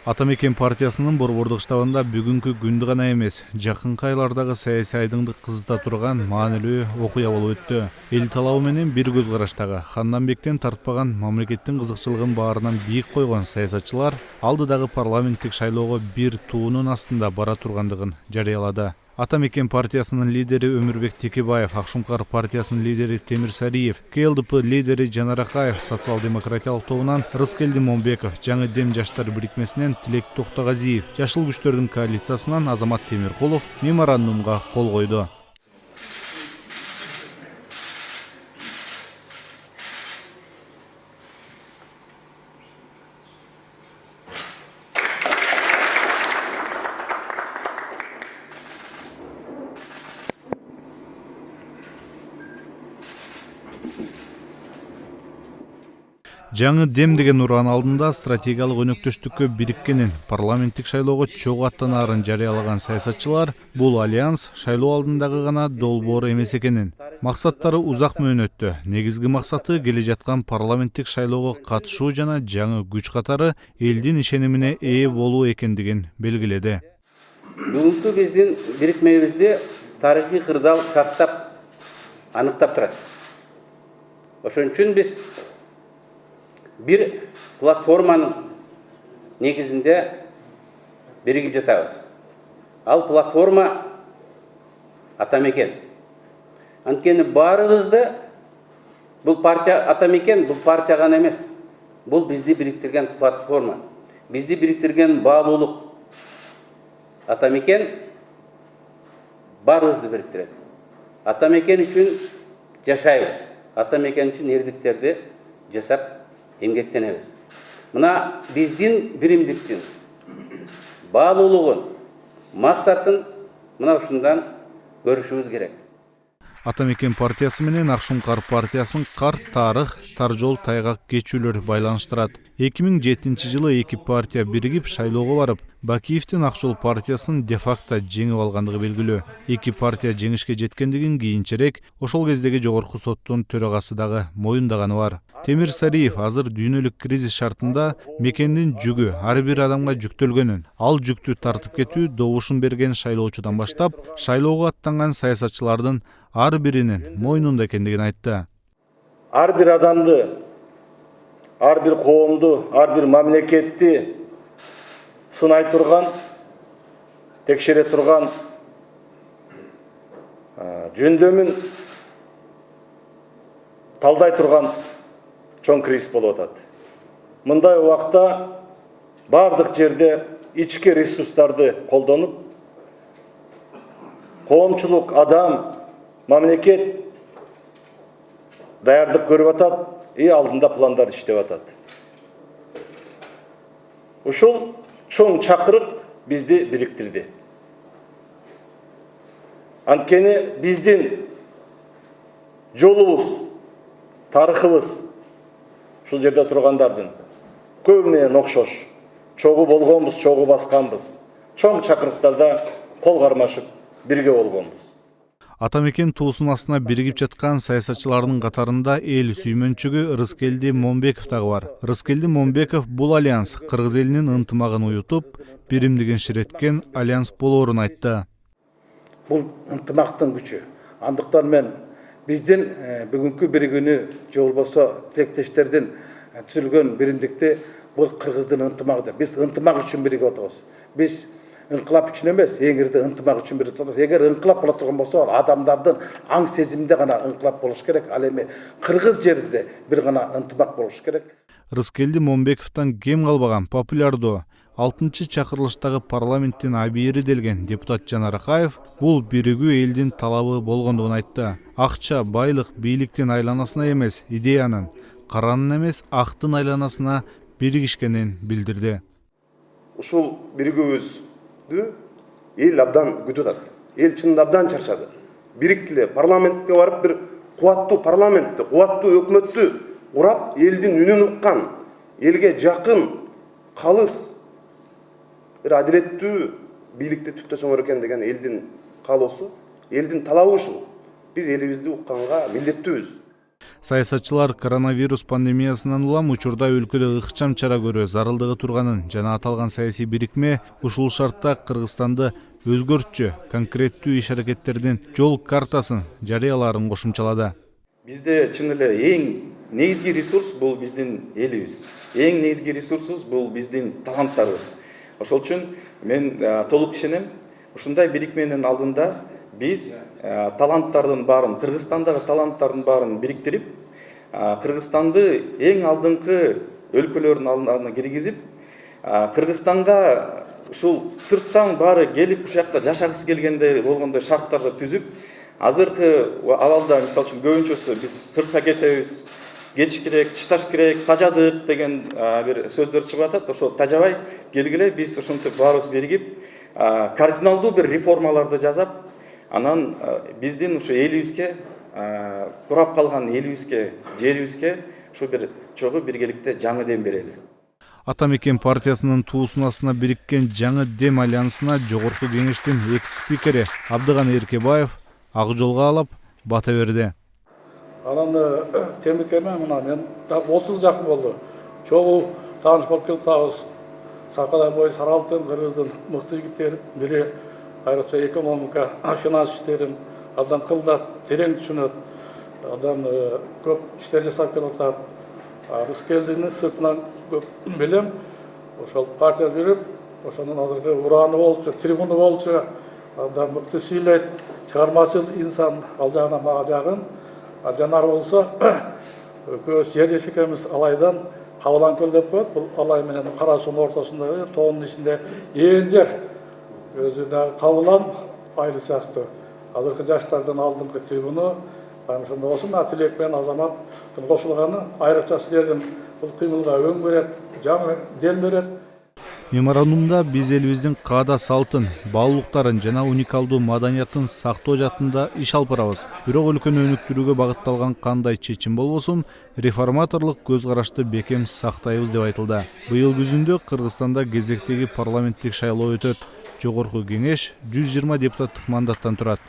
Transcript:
Атамекен партиясынын Борбордук штабында бүгүнкү күндү гана эмес, жакынкы айлардагы саясий айдыңды кызыта турган маанилүү окуя болуп өттү. Эл талабы менен бир көз караштагы Ханнанбектен тартпаган мамлекеттин кызыкчылыгын баарынан бийик койгон саясатчылар алдыдагы парламенттик шайлоого бир туунун астында бара тургандыгын жарыялады. Атамекен партиясынын лидери Өмүрбек Текебаев, Акшумкар партиясынын лидери Темир Сариев, КЛДП лидери Жанар Акаев, социал-демократиялык тобунан Рыскелди Момбеков, Жаңы Дем жаштар бирикмесинен Тилек Токтогазиев, Жашыл күчтөрдүн коалициясынан Азамат Темиркулов меморандумга кол койду. Жаңы Дем деген уран алдында стратегиялык өнөктөштүккө бириккенин, парламенттик шайлоого чогуу аттанаарын жарыялаган саясатчылар бул альянс шайлоо алдындагы гана долбоор эмес экенин, максаттары узак мөөнөттө, негизги максаты келе жаткан парламенттик шайлоого катышуу жана жаңы күч катары элдин ишенимине ээ болуу экендигин белгиледи. Бүгүнкү биздин бирикмебизди тарыхый кырдаал шарттап, аныктап турат. Ошон үчүн биз bir platformanın negizinde birigip жатабыз. Ал платформа Атамекен. Анткени баарыбызды бул партия Атамекен, бул партия гана эмес. Бул бизди бириктирген платформа. Бизди бириктирген баалуулук. Атамекен баарыбызды бириктирет. Атамекен үчүн жашайбыз. Атамекен үчүн эрдиктерди жасап эмгектенебиз. Мына биздин биримдиктин баалуулугун, максатын мына ушундан көрүшүбүз керек. Атамекен партиясы менен Акшумкар партиясын карт тарых, тар жол тайгак кечүүлөр байланыштырат. 2007 жылы эки партия биригип шайлоого барып, Бакиевдин Ак жол партиясын де-факто жеңип алгандыгы белгилүү. Эки партия жеңишке жеткендигин кийинчерээк ошол кездеги жогорку соттун төрагасы дагы моюндаганы бар. Темир Сариев азыр дүйнөлүк кризис шартында мекендин жүгү ар бир адамга жүктөлгөнүн, ал жүктү тартып кетүү добушун берген шайлоочудан баштап, шайлоого аттанган саясатчылардын ар биринин мойнунда экендигин айтты. Ар бир адамды, ар бир коомду, ар бир мамлекетти сынай турган, текшере турган жөндөмүн талдай турган чоң кризис болуп атат. Мындай убакта бардык жерде ички ресурстарды колдонуп, коомчулук, адам, мамлекет даярдык көрүп атат, алдында пландар иштеп атат. Ушул чоң чакырык бизди бириктирди. Анткени биздин жолубуз, тарыхыбыз ушул жерде тургандардын көбү менен окшош. Чогуу болгонбуз, чогуу басканбыз. Чоң чакырыктарда кол кармашып бирге болгонбуз. Атамекен туусунун астына биригип жаткан саясатчылардын катарында эл сүймөнчүгү Рыскелди Момбеков дагы бар. Рыскелди Момбеков бул альянс кыргыз элинин ынтымагын уютуп, биримдигин ширеткен альянс болоорун айтты. Бул ынтымактын күчү. Андыктан мен биздин бүгүнкү биригүүнү же болбосо тилектештердин түзүлгөн биримдикти бул кыргыздын ынтымагы. Биз ынтымак үчүн биригип атабыз. Биз ыңкылап үчүн эмес, эң ирди ынтымак үчүн биригип атабыз. Эгер ыңкылап боло турган болсо, адамдардын аң сезиминде гана ыңкылап болуш керек. Ал эми кыргыз жеринде бир гана ынтымак болуш керек. Рыскелди Момбековдон кем калбаган популярдуу 6-чакырылыштагы парламенттин абийири делген депутат Жанар Акаев бул биригүү элдин талабы болгондугун айтты. Акча, байлык, бийликтин айланасына эмес, идеянын, каранын эмес, актын айланасына биригишкенин билдирди. Ушул биригүүбүздү эл абдан күтүп атат. Эл чынында абдан чарчады. Бириккиле парламентке барып бир кубаттуу парламентти, кубаттуу өкмөттү урап, элдин үнүн уккан, элге жакын, калыс bir адилеттүү бийликти түптөсөңөр экен деген элдин каалоосу, элдин талабы ушул. Биз элибизди укканга милдеттүүбүз. Саясатчылар коронавирус пандемиясынан улам учурда өлкөдө ыкчам чара көрүү зарылдыгы турганын жана аталган саясий бирикме ушул шартта Кыргызстанды өзгөртчү конкреттүү иш аракеттердин жол картасын жарыялаарын кошумчалады. Бизде чын эле эң негизги ресурс бул биздин элибиз. Эң негизги ресурсубуз бул биздин таланттарыбыз. Ошол үчүн мен толук ишенем, ушундай бирикменин алдында биз таланттардын баарын, Кыргызстандагы таланттардын баарын бириктирип, Кыргызстанды эң алдыңкы өлкөлөрдүн алдына киргизип, Кыргызстанга ушул сырттан баары келип ушул жакта жашагысы келгендей болгондой шарттарды түзүп, азыркы абалда мисалы үчүн көбүнчөсү биз сыртка кетебиз, кетиш керек, чыдаш керек, тажадык деген бир сөздөр чыгып атат. Ошо тажабай келгиле биз ушинтип баарыбыз биригип, кардиналдуу бир реформаларды жасап, анан биздин ушу элибизге, курап калган элибизге, жерибизге ушу бир чогуу биргеликте жаңы дем берели. Ата мекен партиясынын туусунасына бириккен жаңы дем альянсына жогорку кеңештин экс-спикери Абдыган Эркебаев ак жолго алып бата берди. Анан темекеме мына мен 30 жыл жакын болду. Чогуу тааныш болуп келатабыз. Сакалай бой Саралтын Кыргыздын мыкты жигиттери бири айрыкча экономика, финанс иштерин абдан кылдат, терең түшүнөт. Адам көп иштер жасап келатат. Рыскелдини сыртынан көп билем. Ошол партия жүрүп, ошонун азыркы ураны болчу, трибуна болчу, абдан мыкты сүйлөйт, чыгармачыл инсан, ал жагынан мага жагын. Жанар болсо, көз жерлеш экенбиз Алайдан Кабыланкөл деп коет. Бул Алай менен Кара Суунун ортосундагы тоонун ичинде ээн жер. Өзү дагы Кабылан айыл сыяктуу. Азыркы жаштардын алдыңкы трибуна ошондо болсун, тилек менен азаматтын кошулганы айрыкча силердин бул кыймылга өң берет, жаңы дем берет. Меморандумда биз элибиздин каада салтын, баалуулуктарын жана уникалдуу маданиятын сактоо жаатында иш алып барабыз. Бирок өлкөнү өнүктүрүүгө багытталган кандай чечим болбосун, реформаторлук көз карашты бекем сактайбыз деп айтылды. Быйыл күзүндө Кыргызстанда кезектеги парламенттик шайлоо өтөт. Жогорку кеңеш 120 депутаттык мандаттан турат.